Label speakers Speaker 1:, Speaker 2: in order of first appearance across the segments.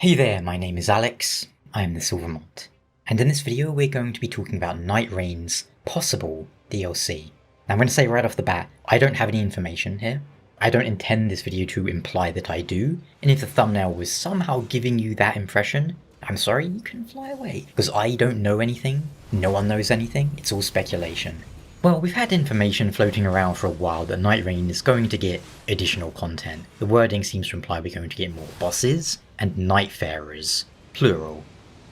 Speaker 1: Hey there, my name is Alex, I am the Silver Mont, and in this video we're going to be talking about Nightreign's possible DLC. Now I'm going to say right off the bat, I don't have any information here. I don't intend this video to imply that I do, and if the thumbnail was somehow giving you that impression, I'm sorry, you can fly away, because I don't know anything, no one knows anything, it's all speculation. Well, we've had information floating around for a while that Nightreign is going to get additional content. The wording seems to imply we're going to get more bosses, and Nightfarers, plural.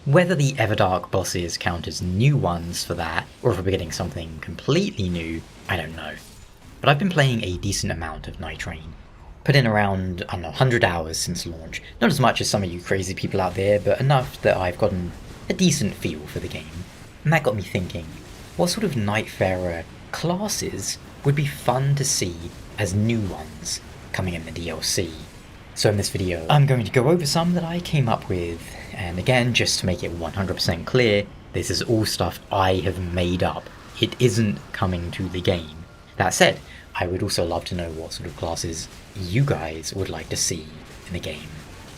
Speaker 1: Whether the Everdark bosses count as new ones for that, or if we're getting something completely new, I don't know. But I've been playing a decent amount of Nightreign. Put in around, 100 hours since launch. Not as much as some of you crazy people out there, but enough that I've gotten a decent feel for the game. And that got me thinking, what sort of Nightfarer classes would be fun to see as new ones coming in the DLC? So in this video, I'm going to go over some that I came up with, and again, just to make it 100% clear, this is all stuff I have made up. It isn't coming to the game. That said, I would also love to know what sort of classes you guys would like to see in the game.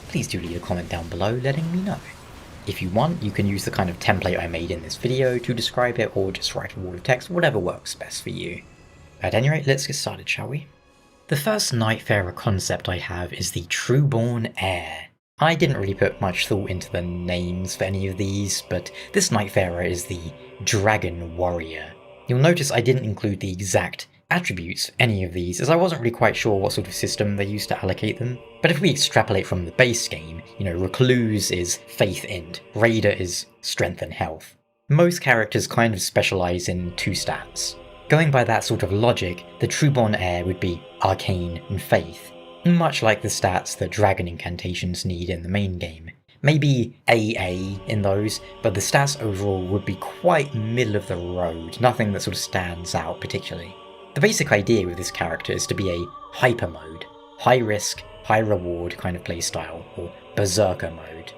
Speaker 1: Please do leave a comment down below letting me know. If you want, you can use the kind of template I made in this video to describe it, or just write a wall of text, whatever works best for you. At any rate, let's get started, shall we? The first Nightfarer concept I have is the Trueborn Heir. I didn't really put much thought into the names for any of these, but this Nightfarer is the Dragon Warrior. You'll notice I didn't include the exact attributes for any of these, as I wasn't really quite sure what sort of system they used to allocate them. But if we extrapolate from the base game, Recluse is Faith and Raider is Strength and Health. Most characters kind of specialise in two stats. Going by that sort of logic, the Trueborn Heir would be Arcane and Faith, much like the stats that Dragon incantations need in the main game. Maybe AA in those, but the stats overall would be quite middle of the road, nothing that sort of stands out particularly. The basic idea with this character is to be a hyper mode, high risk, high reward kind of playstyle, or berserker mode.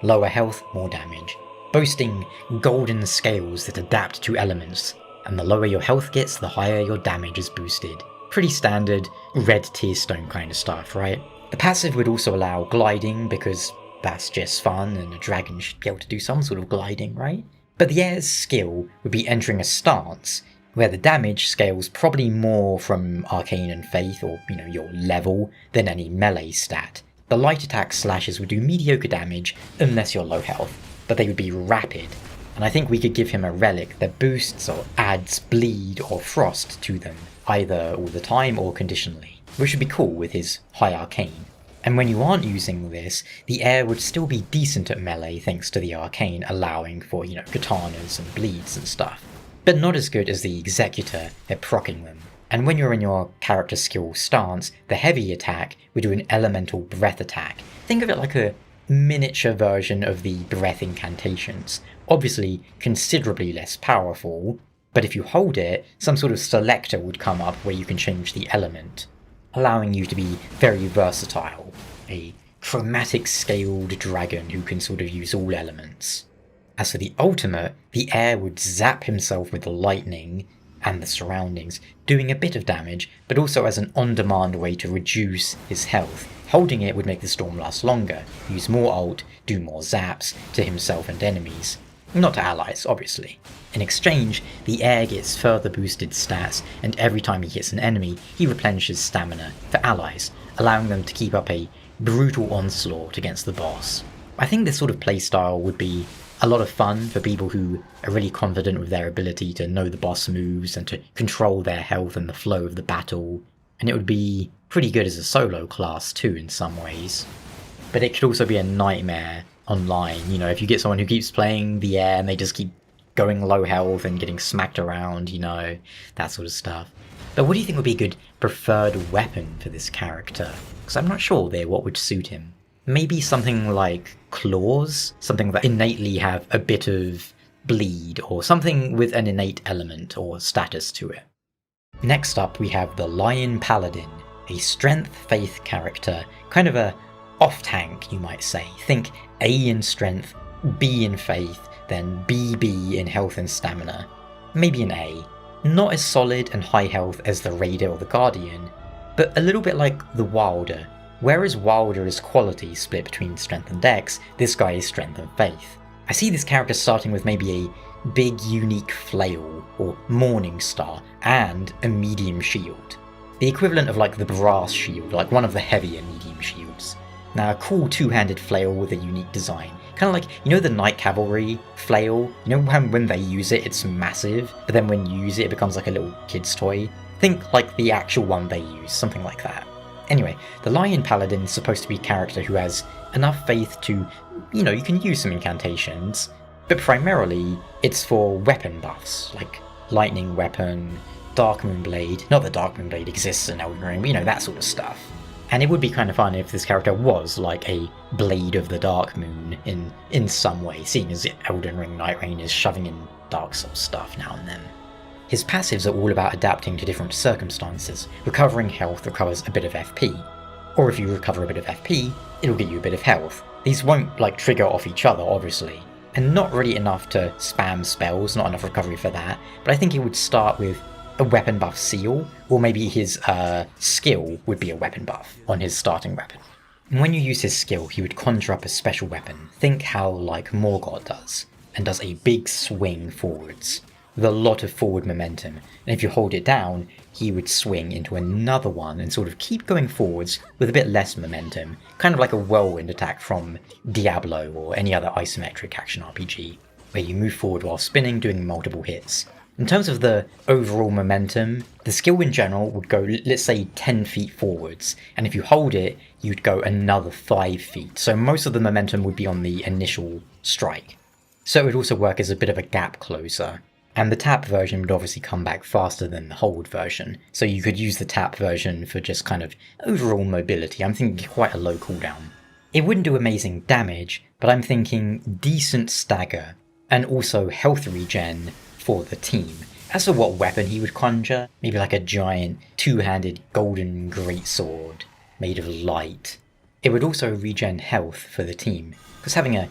Speaker 1: Lower health, more damage, boasting golden scales that adapt to elements, and the lower your health gets, the higher your damage is boosted. Pretty standard red tier stone kind of stuff, right? The passive would also allow gliding, because that's just fun and a dragon should be able to do some sort of gliding, right? But the heir's skill would be entering a stance, where the damage scales probably more from Arcane and Faith, or your level, than any melee stat. The light attack slashes would do mediocre damage unless you're low health, but they would be rapid, and I think we could give him a relic that boosts or adds bleed or frost to them, either all the time or conditionally, which would be cool with his high arcane. And when you aren't using this, the heir would still be decent at melee thanks to the arcane allowing for, katanas and bleeds and stuff, but not as good as the executor at proccing them. And when you're in your character skill stance, the heavy attack would do an elemental breath attack. Think of it like a miniature version of the breath incantations, obviously considerably less powerful, but if you hold it, some sort of selector would come up where you can change the element, allowing you to be very versatile, a chromatic scaled dragon who can sort of use all elements. As for the ultimate, the heir would zap himself with the lightning and the surroundings, doing a bit of damage, but also as an on-demand way to reduce his health. Holding it would make the storm last longer, use more ult, do more zaps to himself and enemies. Not to allies, obviously. In exchange, the heir gets further boosted stats, and every time he hits an enemy, he replenishes stamina for allies, allowing them to keep up a brutal onslaught against the boss. I think this sort of playstyle would be a lot of fun for people who are really confident with their ability to know the boss moves and to control their health and the flow of the battle, and it would be pretty good as a solo class too in some ways. But it could also be a nightmare online, if you get someone who keeps playing the heir and they just keep going low health and getting smacked around, that sort of stuff. But what do you think would be a good preferred weapon for this character? Because I'm not sure there what would suit him. Maybe something like claws, something that innately have a bit of bleed, or something with an innate element or status to it. Next up we have the Lion Paladin, a strength faith character, kind of a off-tank you might say. Think A in strength, B in faith, then BB in health and stamina. Maybe an A. Not as solid and high health as the Raider or the Guardian, but a little bit like the Wilder, Whereas Wilder is quality split between strength and dex, this guy is strength and faith. I see this character starting with maybe a big unique flail or morning star and a medium shield. The equivalent of like the brass shield, like one of the heavier medium shields. Now a cool two-handed flail with a unique design. Kind of like, you know the Night Cavalry flail? You know when they use it, it's massive, but then when you use it, it becomes like a little kid's toy? Think like the actual one they use, something like that. Anyway, the Lion Paladin is supposed to be a character who has enough faith to, you know, you can use some incantations, but primarily it's for weapon buffs, like Lightning Weapon, Dark Moon Blade. Not that Dark Moon Blade exists in Elden Ring, but you know, that sort of stuff. And it would be kind of fun if this character was like a Blade of the Dark Moon in some way, seeing as Elden Ring Nightreign is shoving in Dark Souls stuff now and then. His passives are all about adapting to different circumstances. Recovering health recovers a bit of FP, or if you recover a bit of FP, it'll get you a bit of health. These won't like trigger off each other, obviously, and not really enough to spam spells, not enough recovery for that, but I think he would start with a weapon buff seal, or maybe his skill would be a weapon buff on his starting weapon. And when you use his skill, he would conjure up a special weapon. Think how like Morgott does, and does a big swing forwards, with a lot of forward momentum, and if you hold it down, he would swing into another one and sort of keep going forwards with a bit less momentum, kind of like a whirlwind attack from Diablo or any other isometric action RPG, where you move forward while spinning, doing multiple hits. In terms of the overall momentum, the skill in general would go, let's say, 10 feet forwards, and if you hold it, you'd go another 5 feet, so most of the momentum would be on the initial strike. So it would also work as a bit of a gap closer. And the tap version would obviously come back faster than the hold version, so you could use the tap version for just kind of overall mobility. I'm thinking quite a low cooldown. It wouldn't do amazing damage, but I'm thinking decent stagger, and also health regen for the team. As for what weapon he would conjure, maybe like a giant two-handed golden greatsword made of light. It would also regen health for the team, because having a,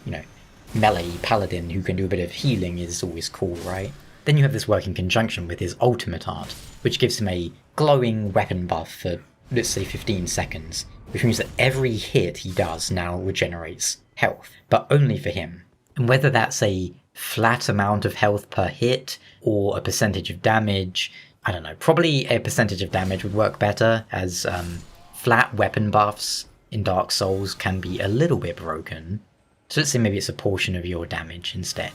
Speaker 1: melee paladin who can do a bit of healing is always cool, right? Then you have this work in conjunction with his ultimate art, which gives him a glowing weapon buff for, let's say, 15 seconds, which means that every hit he does now regenerates health, but only for him. And whether that's a flat amount of health per hit, or a percentage of damage, I don't know, probably a percentage of damage would work better, as flat weapon buffs in Dark Souls can be a little bit broken, so let's say maybe it's a portion of your damage instead.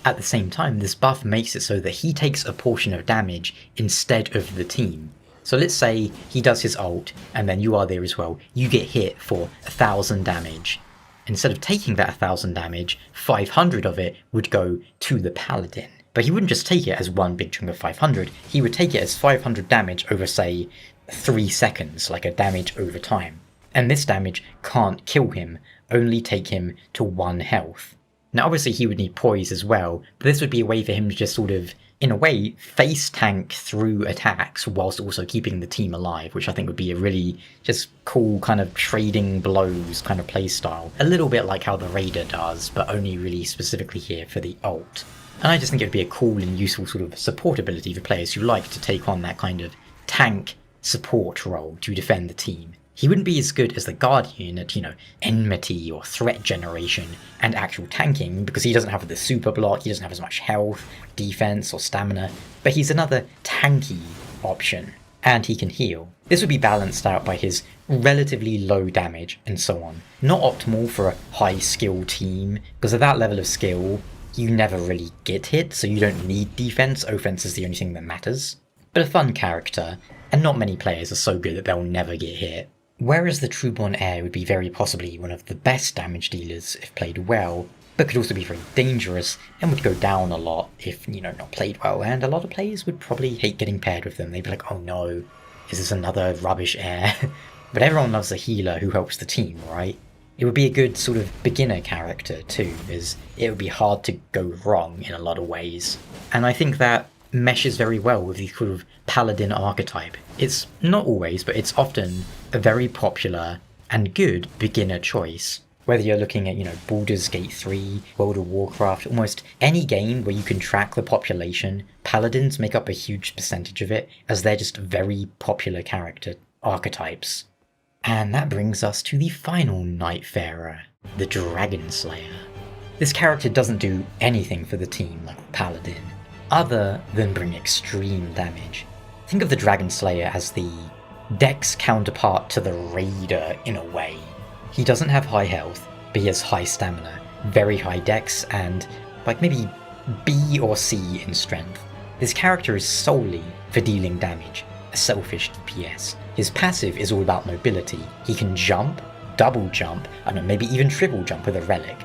Speaker 1: At the same time, this buff makes it so that he takes a portion of damage instead of the team. So let's say he does his ult, and then you are there as well, you get hit for 1,000 damage. Instead of taking that 1,000 damage, 500 of it would go to the Paladin. But he wouldn't just take it as one big chunk of 500, he would take it as 500 damage over, say, 3 seconds, like a damage over time. And this damage can't kill him, only take him to 1 health. Now obviously he would need poise as well, but this would be a way for him to just sort of, in a way, face tank through attacks whilst also keeping the team alive, which I think would be a really just cool kind of trading blows kind of playstyle. A little bit like how the Raider does, but only really specifically here for the ult. And I just think it would be a cool and useful sort of support ability for players who like to take on that kind of tank support role to defend the team. He wouldn't be as good as the Guardian at, enmity or threat generation and actual tanking, because he doesn't have the super block, he doesn't have as much health, defense, or stamina, but he's another tanky option, and he can heal. This would be balanced out by his relatively low damage and so on. Not optimal for a high skill team, because at that level of skill, you never really get hit, so you don't need defense, offense is the only thing that matters. But a fun character, and not many players are so good that they'll never get hit. Whereas the Trueborn Heir would be very possibly one of the best damage dealers if played well, but could also be very dangerous and would go down a lot if, not played well, and a lot of players would probably hate getting paired with them. They'd be like, oh no, is this another rubbish heir? But everyone loves a healer who helps the team, right? It would be a good sort of beginner character too, as it would be hard to go wrong in a lot of ways. And I think that meshes very well with the sort of Paladin archetype. It's not always, but it's often a very popular and good beginner choice. Whether you're looking at, Baldur's Gate 3, World of Warcraft, almost any game where you can track the population, Paladins make up a huge percentage of it, as they're just very popular character archetypes. And that brings us to the final Nightfarer, the Dragon Slayer. This character doesn't do anything for the team like Paladin, other than bring extreme damage. Think of the Dragon Slayer as the Dex counterpart to the Raider in a way. He doesn't have high health, but he has high stamina, very high Dex, and like maybe B or C in strength. This character is solely for dealing damage, a selfish DPS. His passive is all about mobility. He can jump, double jump, I don't know, maybe even triple jump with a relic.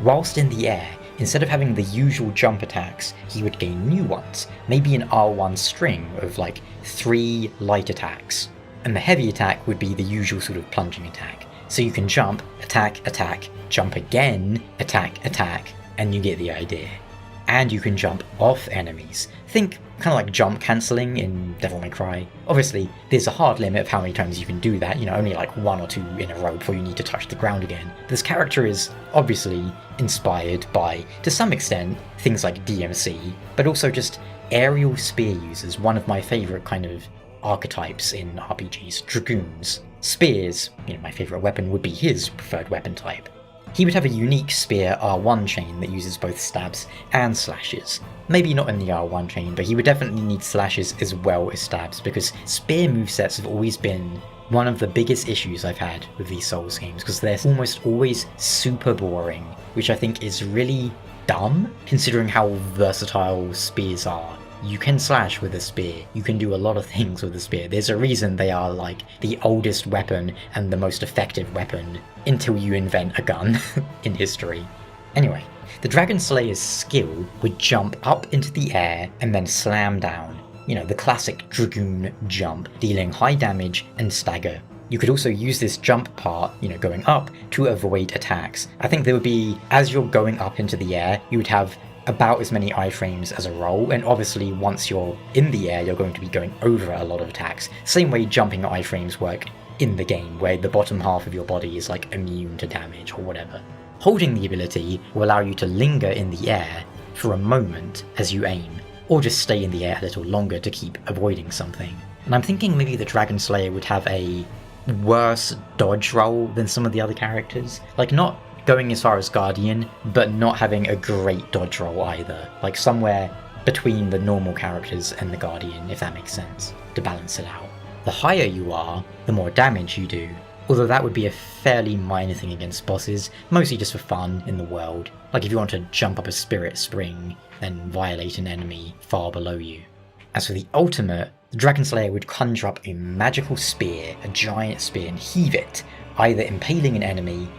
Speaker 1: Whilst in the air, instead of having the usual jump attacks, he would gain new ones, maybe an R1 string of like 3 light attacks. And the heavy attack would be the usual sort of plunging attack. So you can jump, attack, attack, jump again, attack, attack, and you get the idea. And you can jump off enemies. Think kind of like jump cancelling in Devil May Cry. Obviously, there's a hard limit of how many times you can do that, only like 1 or 2 in a row before you need to touch the ground again. This character is obviously inspired by, to some extent, things like DMC, but also just aerial spear users, one of my favourite kind of archetypes in RPGs, Dragoons. Spears, my favourite weapon would be his preferred weapon type. He would have a unique spear R1 chain that uses both stabs and slashes. Maybe not in the R1 chain, but he would definitely need slashes as well as stabs, because spear movesets have always been one of the biggest issues I've had with these Souls games, because they're almost always super boring, which I think is really dumb, considering how versatile spears are. You can slash with a spear, you can do a lot of things with a spear. There's a reason they are like the oldest weapon and the most effective weapon until you invent a gun in history. Anyway, the Dragon Slayer's skill would jump up into the air and then slam down. The classic Dragoon jump, dealing high damage and stagger. You could also use this jump part, going up, to avoid attacks. I think there would be, as you're going up into the air, you would have about as many iframes as a roll, and obviously once you're in the air you're going to be going over a lot of attacks. Same way jumping iframes work in the game, where the bottom half of your body is like immune to damage or whatever. Holding the ability will allow you to linger in the air for a moment as you aim, or just stay in the air a little longer to keep avoiding something. And I'm thinking maybe the Dragon Slayer would have a worse dodge roll than some of the other characters. Like, not going as far as Guardian, but not having a great dodge roll either. Like somewhere between the normal characters and the Guardian, if that makes sense, to balance it out. The higher you are, the more damage you do, although that would be a fairly minor thing against bosses, mostly just for fun in the world. Like if you want to jump up a spirit spring, then violate an enemy far below you. As for the ultimate, the Dragon Slayer would conjure up a magical spear, a giant spear, and heave it, either impaling an enemy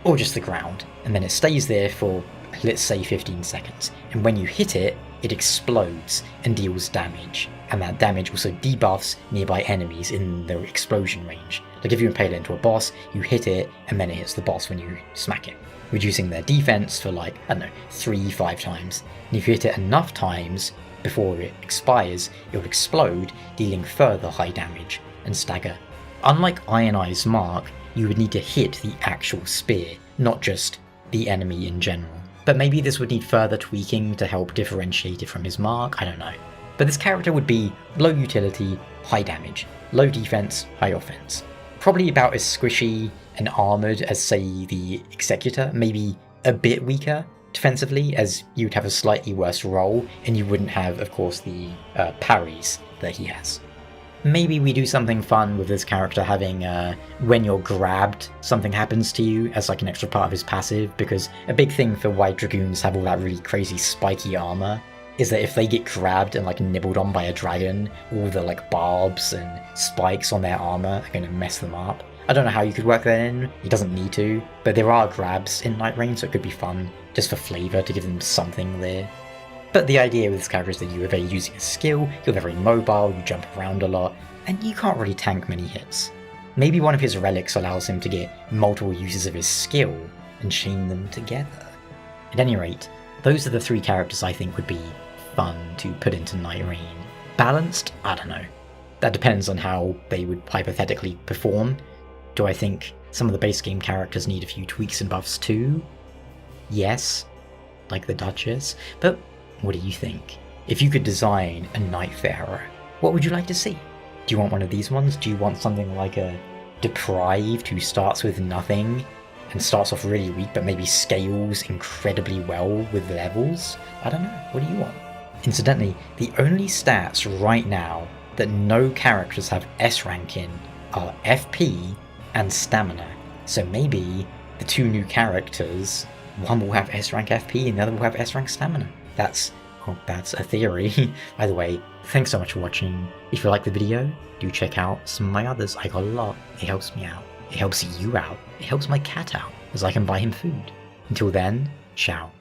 Speaker 1: or just the ground, and then it stays there for, let's say, 15 seconds. And when you hit it, it explodes and deals damage. And that damage also debuffs nearby enemies in their explosion range. Like if you impale it into a boss, you hit it, and then it hits the boss when you smack it, reducing their defense for 3-5 times. And if you hit it enough times before it expires, it will explode, dealing further high damage and stagger. Unlike Iron Eye's mark, you would need to hit the actual spear, not just the enemy in general. But maybe this would need further tweaking to help differentiate it from his mark, I don't know. But this character would be low utility, high damage, low defense, high offense. Probably about as squishy and armored as, say, the Executor, maybe a bit weaker defensively, as you'd have a slightly worse roll, and you wouldn't have, of course, the parries that he has. Maybe we do something fun with this character having, when you're grabbed, something happens to you as like an extra part of his passive, because a big thing for why Dragoons have all that really crazy spiky armor is that if they get grabbed and like nibbled on by a dragon, all the like barbs and spikes on their armor are going to mess them up. I don't know how you could work that in, it doesn't need to, but there are grabs in Nightreign, so it could be fun, just for flavour, to give them something there. But the idea with this character is that you are using a skill, you're very mobile, you jump around a lot, and you can't really tank many hits. Maybe one of his relics allows him to get multiple uses of his skill and chain them together. At any rate, those are the 3 characters I think would be fun to put into Nightreign. Balanced? I don't know. That depends on how they would hypothetically perform. Do I think some of the base game characters need a few tweaks and buffs too? Yes, like the Duchess, but what do you think? If you could design a Nightfarer, what would you like to see? Do you want one of these ones? Do you want something like a deprived who starts with nothing and starts off really weak but maybe scales incredibly well with levels? I don't know. What do you want? Incidentally, the only stats right now that no characters have S rank in are FP and stamina. So maybe the two new characters, one will have S rank FP and the other will have S rank stamina. That's a theory. Either way, thanks so much for watching. If you like the video, do check out some of my others. I got a lot. It helps me out. It helps you out. It helps my cat out, as I can buy him food. Until then, ciao.